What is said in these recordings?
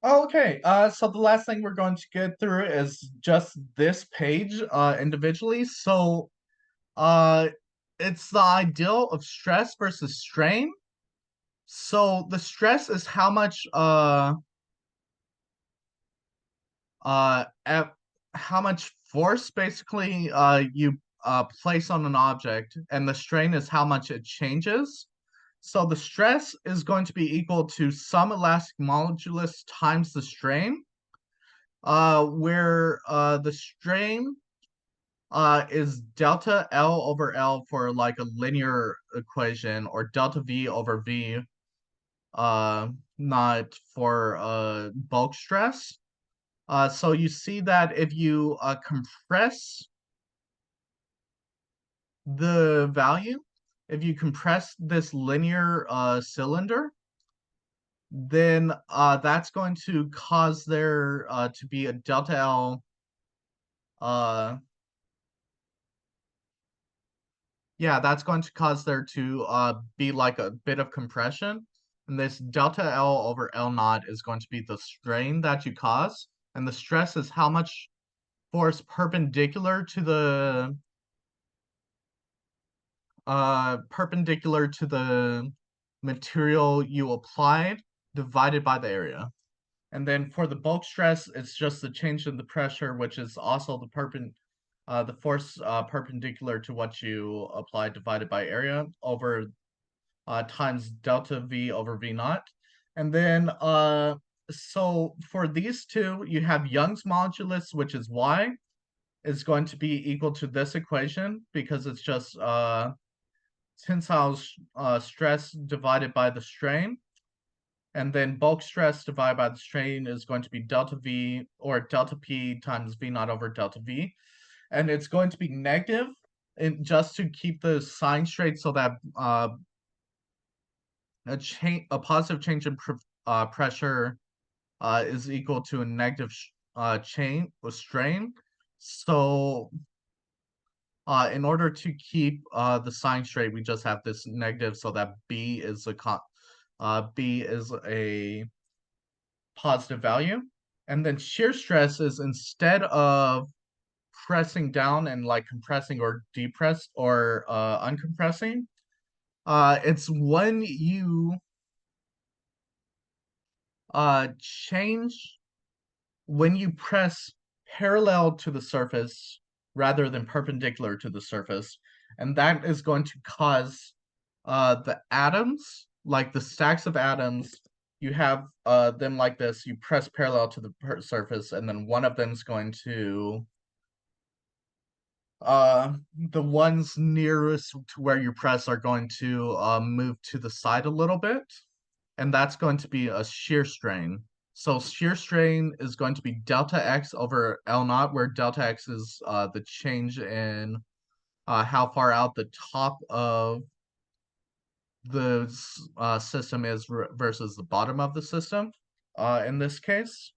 Okay, so the last thing we're going to get through is just this page individually. So uh it's the ideal of stress versus strain. So the stress is how much at how much force basically you place on an object, and the strain is how much it changes. So the stress is going to be equal to some elastic modulus times the strain, where the strain is delta L over L for like a linear equation, or delta V over V, not for bulk stress. So you see that if you compress the value, if you compress this linear cylinder, then that's going to cause there to be a delta L. Uh, yeah, that's going to cause there to be like a bit of compression. And this delta L over L naught is going to be the strain that you cause. And the stress is how much force perpendicular to the material you applied divided by the area. And then for the bulk stress, it's just the change in the pressure, which is also the force perpendicular to what you applied divided by area over times delta V over V naught. And then so for these two, you have Young's modulus, which is Y, is going to be equal to this equation because it's just tensile stress divided by the strain. And then bulk stress divided by the strain is going to be delta V, or delta P times V naught over delta V. And it's going to be negative, and just to keep the sign straight, so that a positive change in pressure is equal to a negative chain or strain. So in order to keep the sign straight, we just have this negative, so that B is a positive value. And then shear stress is, instead of pressing down and like compressing or depress or uncompressing, it's when you change when you press parallel to the surface rather than perpendicular to the surface. And that is going to cause the atoms, like the stacks of atoms, you have them like this. You press parallel to the surface, and then one of them is going to the ones nearest to where you press are going to move to the side a little bit, and that's going to be a shear strain. So shear strain is going to be delta X over L naught, where delta X is the change in how far out the top of the system is versus the bottom of the system in this case.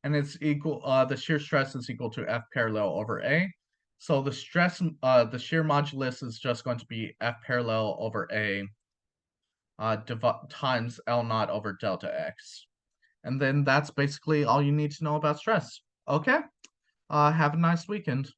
And it's equal, the shear stress is equal to F parallel over A. So the shear modulus is just going to be F parallel over A times L naught over delta X. And then that's basically all you need to know about stress. Okay, have a nice weekend.